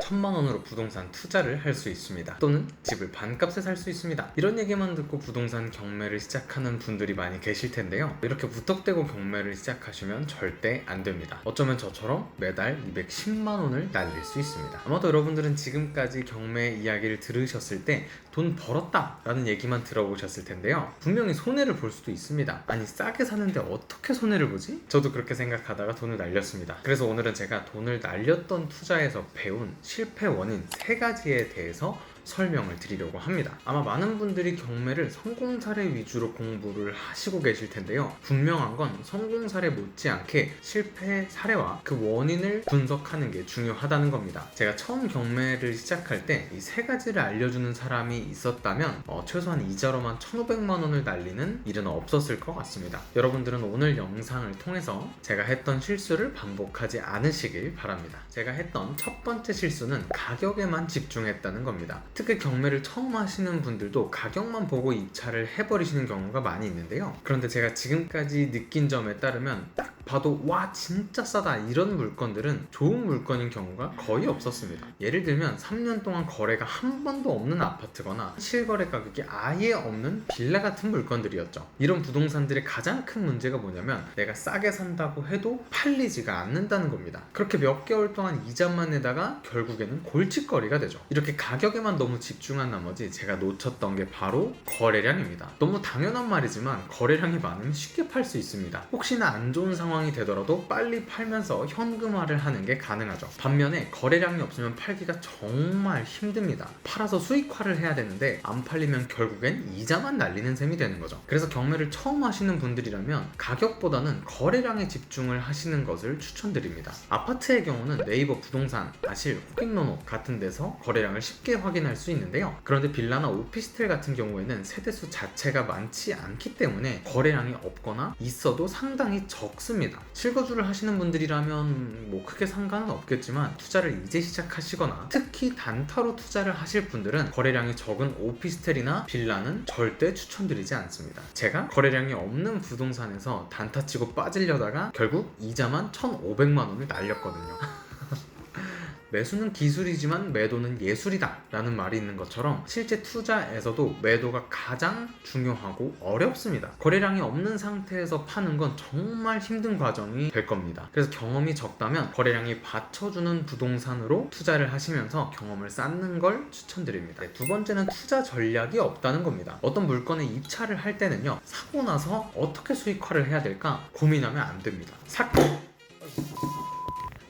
1000만 원으로 부동산 투자를 할 수 있습니다. 또는 집을 반값에 살 수 있습니다. 이런 얘기만 듣고 부동산 경매를 시작하는 분들이 많이 계실 텐데요. 이렇게 무턱대고 경매를 시작하시면 절대 안 됩니다. 어쩌면 저처럼 매달 210만 원을 날릴 수 있습니다. 아마도 여러분들은 지금까지 경매 이야기를 들으셨을 때 돈 벌었다 라는 얘기만 들어보셨을 텐데요. 분명히 손해를 볼 수도 있습니다. 아니, 싸게 사는데 어떻게 손해를 보지? 저도 그렇게 생각하다가 돈을 날렸습니다. 그래서 오늘은 제가 돈을 날렸던 투자에서 배운 실패 원인 3가지에 대해서 설명을 드리려고 합니다. 아마 많은 분들이 경매를 성공 사례 위주로 공부를 하시고 계실 텐데요. 분명한 건 성공 사례 못지않게 실패 사례와 그 원인을 분석하는 게 중요하다는 겁니다. 제가 처음 경매를 시작할 때 이 3가지를 알려주는 사람이 있었다면 최소한 이자로만 1,500만 원을 날리는 일은 없었을 것 같습니다. 여러분들은 오늘 영상을 통해서 제가 했던 실수를 반복하지 않으시길 바랍니다. 제가 했던 첫 번째 실수는 가격에만 집중했다는 겁니다. 특히 경매를 처음 하시는 분들도 가격만 보고 입찰을 해버리시는 경우가 많이 있는데요. 그런데 제가 지금까지 느낀 점에 따르면 딱 봐도 와 진짜 싸다 이런 물건들은 좋은 물건인 경우가 거의 없었습니다. 예를 들면 3년 동안 거래가 한 번도 없는 아파트거나 실거래 가격이 아예 없는 빌라 같은 물건들이었죠. 이런 부동산들의 가장 큰 문제가 뭐냐면 내가 싸게 산다고 해도 팔리지가 않는다는 겁니다. 그렇게 몇 개월 동안 이자만 내다가 결국에는 골칫거리가 되죠. 이렇게 가격에만 너무 집중한 나머지 제가 놓쳤던 게 바로 거래량입니다. 너무 당연한 말이지만 거래량이 많으면 쉽게 팔 수 있습니다. 혹시나 안 좋은 상황이 되더라도 빨리 팔면서 현금화를 하는 게 가능하죠. 반면에 거래량이 없으면 팔기가 정말 힘듭니다. 팔아서 수익화를 해야 되는데 안 팔리면 결국엔 이자만 날리는 셈이 되는 거죠. 그래서 경매를 처음 하시는 분들이라면 가격보다는 거래량에 집중을 하시는 것을 추천드립니다. 아파트의 경우는 네이버 부동산, 아실, 호갱노노 같은 데서 거래량을 쉽게 확인할 수 있는데요. 그런데 빌라나 오피스텔 같은 경우에는 세대수 자체가 많지 않기 때문에 거래량이 없거나 있어도 상당히 적습니다. 실거주를 하시는 분들이라면 뭐 크게 상관은 없겠지만 투자를 이제 시작하시거나 특히 단타로 투자를 하실 분들은 거래량이 적은 오피스텔이나 빌라는 절대 추천드리지 않습니다. 제가 거래량이 없는 부동산에서 단타 치고 빠지려다가 결국 이자만 1,500만 원을 날렸거든요. 매수는 기술이지만 매도는 예술이다 라는 말이 있는 것처럼 실제 투자에서도 매도가 가장 중요하고 어렵습니다. 거래량이 없는 상태에서 파는 건 정말 힘든 과정이 될 겁니다. 그래서 경험이 적다면 거래량이 받쳐주는 부동산으로 투자를 하시면서 경험을 쌓는 걸 추천드립니다. 두 번째는 투자 전략이 없다는 겁니다. 어떤 물건에 입찰을 할 때는요, 사고 나서 어떻게 수익화를 해야 될까 고민하면 안 됩니다.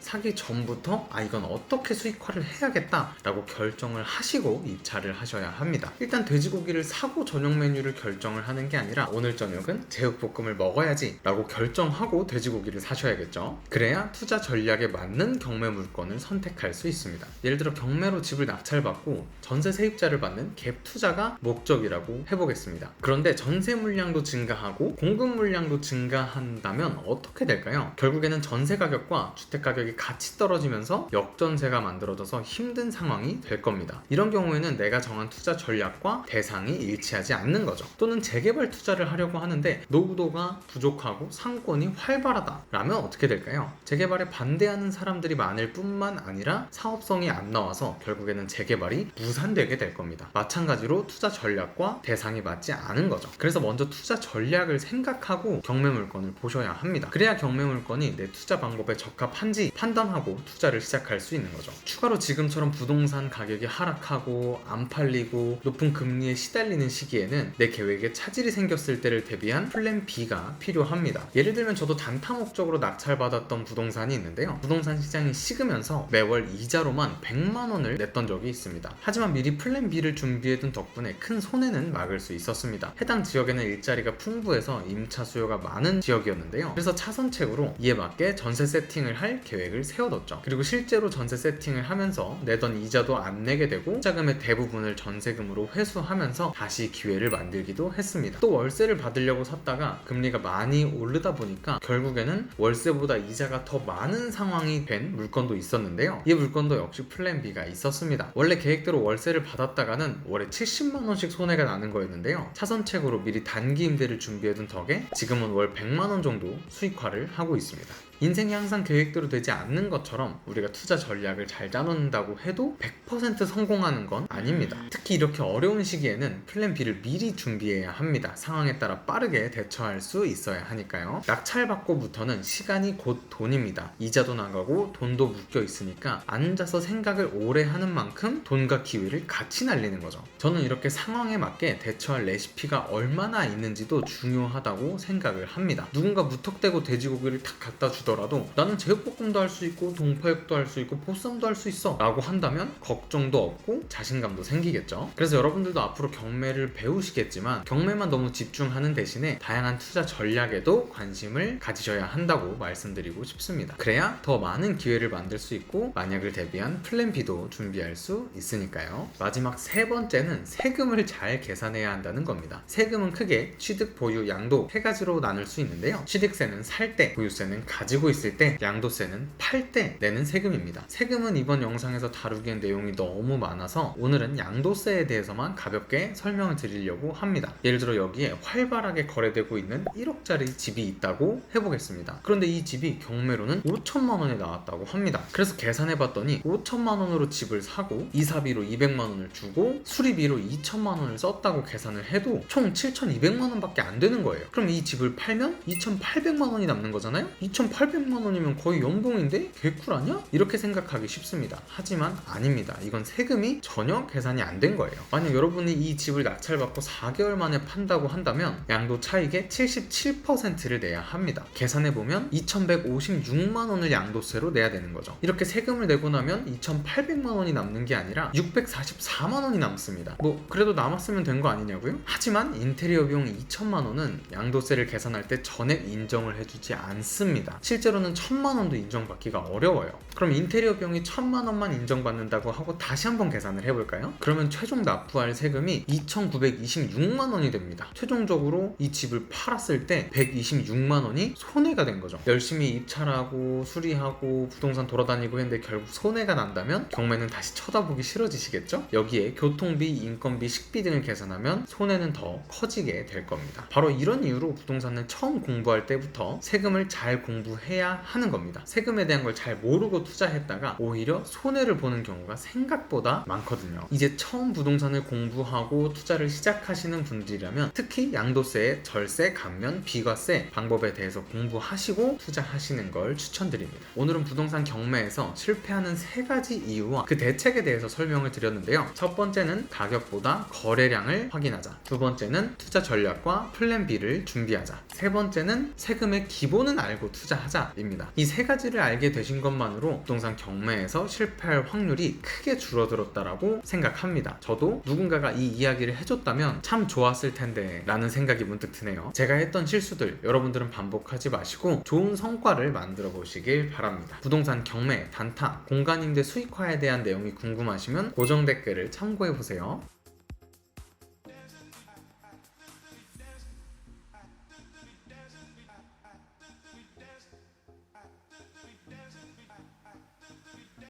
사기 전부터 이건 어떻게 수익화를 해야겠다 라고 결정을 하시고 입찰을 하셔야 합니다. 일단 돼지고기를 사고 저녁 메뉴를 결정을 하는 게 아니라 오늘 저녁은 제육볶음을 먹어야지 라고 결정하고 돼지고기를 사셔야겠죠. 그래야 투자 전략에 맞는 경매 물건을 선택할 수 있습니다. 예를 들어 경매로 집을 낙찰받고 전세 세입자를 받는 갭 투자가 목적이라고 해보겠습니다. 그런데 전세 물량도 증가하고 공급 물량도 증가한다면 어떻게 될까요? 결국에는 전세 가격과 주택 가격이 같이 떨어지면서 역전세가 만들어져서 힘든 상황이 될 겁니다. 이런 경우에는 내가 정한 투자 전략과 대상이 일치하지 않는 거죠. 또는 재개발 투자를 하려고 하는데 노후도가 부족하고 상권이 활발하다 라면 어떻게 될까요? 재개발에 반대하는 사람들이 많을 뿐만 아니라 사업성이 안 나와서 결국에는 재개발이 무산되게 될 겁니다. 마찬가지로 투자 전략과 대상이 맞지 않은 거죠. 그래서 먼저 투자 전략을 생각하고 경매 물건을 보셔야 합니다. 그래야 경매 물건이 내 투자 방법에 적합한지 판단하고 투자를 시작할 수 있는 거죠. 추가로 지금처럼 부동산 가격이 하락하고 안 팔리고 높은 금리에 시달리는 시기에는 내 계획에 차질이 생겼을 때를 대비한 플랜 B가 필요합니다. 예를 들면 저도 단타 목적으로 낙찰받았던 부동산이 있는데요. 부동산 시장이 식으면서 매월 이자로만 100만 원을 냈던 적이 있습니다. 하지만 미리 플랜 B를 준비해둔 덕분에 큰 손해는 막을 수 있었습니다. 해당 지역에는 일자리가 풍부해서 임차 수요가 많은 지역이었는데요. 그래서 차선책으로 이에 맞게 전세 세팅을 할 계획을 세워뒀죠. 그리고 실제로 전세 세팅을 하면서 내던 이자도 안 내게 되고 투자금의 대부분을 전세금으로 회수하면서 다시 기회를 만들기도 했습니다. 또 월세를 받으려고 샀다가 금리가 많이 오르다 보니까 결국에는 월세보다 이자가 더 많은 상황이 된 물건도 있었는데요. 이 물건도 역시 플랜 B가 있었습니다. 원래 계획대로 월세를 받았다가는 월에 70만 원씩 손해가 나는 거였는데요. 차선책으로 미리 단기 임대를 준비해둔 덕에 지금은 월 100만 원 정도 수익화를 하고 있습니다. 인생이 항상 계획대로 되지 않는 것처럼 우리가 투자 전략을 잘 짜놓는다고 해도 100% 성공하는 건 아닙니다. 특히 이렇게 어려운 시기에는 플랜 B를 미리 준비해야 합니다. 상황에 따라 빠르게 대처할 수 있어야 하니까요. 낙찰받고부터는 시간이 곧 돈입니다. 이자도 나가고 돈도 묶여 있으니까 앉아서 생각을 오래 하는 만큼 돈과 기회를 같이 날리는 거죠. 저는 이렇게 상황에 맞게 대처할 레시피가 얼마나 있는지도 중요하다고 생각을 합니다. 누군가 무턱대고 돼지고기를 탁 갖다 주더라도 나는 제육볶음도 할 수 있고 동파육도 할 수 있고 보쌈도 할 수 있어 라고 한다면 걱정도 없고 자신감도 생기겠죠. 그래서 여러분들도 앞으로 경매를 배우시겠지만 경매만 너무 집중하는 대신에 다양한 투자 전략에도 관심을 가지셔야 한다고 말씀드리고 싶습니다. 그래야 더 많은 기회를 만들 수 있고 만약을 대비한 플랜 B도 준비할 수 있으니까요. 마지막 세 번째는 세금을 잘 계산해야 한다는 겁니다. 세금은 크게 취득, 보유, 양도 세 가지로 나눌 수 있는데요. 취득세는 살 때, 보유세는 가지고 있을 때, 양도세는 팔 때 내는 세금입니다. 세금은 이번 영상에서 다루기엔 내용이 너무 많아서 오늘은 양도세에 대해서만 가볍게 설명을 드리려고 합니다. 예를 들어 여기에 활발하게 거래되고 있는 1억짜리 집이 있다고 해보겠습니다. 그런데 이 집이 경매로는 5천만 원에 나왔다고 합니다. 그래서 계산해봤더니 5천만 원으로 집을 사고 이사비로 200만 원을 주고 수리비로 2천만 원을 썼다고 계산을 해도 총 7,200만 원밖에 안 되는 거예요. 그럼 이 집을 팔면 2,800만 원이 남는 거잖아요? 2,800만 원이면 거의 연봉인데? 개꿀 아니야? 이렇게 생각하기 쉽습니다. 하지만 아닙니다. 이건 세금이 전혀 계산이 안 된 거예요. 만약 여러분이 이 집을 낙찰받고 4개월 만에 판다고 한다면 양도 차익의 77%를 내야 합니다. 계산해보면 2,156만 원을 양도세로 내야 되는 거죠. 이렇게 세금을 내고 나면 2,800만 원이 남는 게 아니라 644만 원이 남습니다. 뭐 그래도 남았으면 된 거 아니냐고요? 하지만 인테리어 비용 2천만 원은 양도세를 계산할 때 전액 인정을 해주지 않습니다. 실제로는 1,000만 원도 인정받기가 어려워요. 그럼 인테리어 비용이 1,000만 원만 인정받는다고 하고 다시 한번 계산을 해볼까요? 그러면 최종 납부할 세금이 2,926만 원이 됩니다. 최종적으로 이 집을 팔았을 때 126만 원이 손해가 된 거죠. 열심히 입찰하고 수리하고 부동산 돌아다니고 했는데 결국 손해가 난다면 경매는 다시 쳐다보기 싫어지시겠죠? 여기에 교통비, 인건비, 식비 등을 계산하면 손해는 더 커지게 될 겁니다. 바로 이런 이유로 부동산은 처음 공부할 때부터 세금을 잘 공부해야 하는 겁니다. 세금에 대한 걸 잘 모르고 투자했다가 오히려 손해를 보는 경우가 생각보다 많거든요. 이제 처음 부동산을 공부하고 투자를 시작하시는 분들이라면 특히 양도세, 절세, 감면, 비과세 방법에 대해서 공부하시고 투자하시는 걸 추천드립니다. 오늘은 부동산 경매에서 실패하는 세 가지 이유와 그 대책에 대해서 설명을 드렸는데요. 첫 번째는 가격보다 거래량을 확인하자. 두 번째는 투자 전략과 플랜 B를 준비하자. 세 번째는 세금의 기본은 알고 투자하자입니다. 이 세 가지를 알게 되신 것만으로 부동산 경매에서 실패할 확률이 크게 줄어들었다라고 생각합니다. 저도 누군가가 이 이야기를 해줬다면 참 좋았을 텐데 라는 생각이 문득 드네요. 제가 했던 실수들 여러분들은 반복하지 마시고 좋은 성과를 만들어 보시길 바랍니다. 부동산 경매, 단타, 공간임대 수익화에 대한 내용이 궁금하시면 고정 댓글을 참고해 보세요.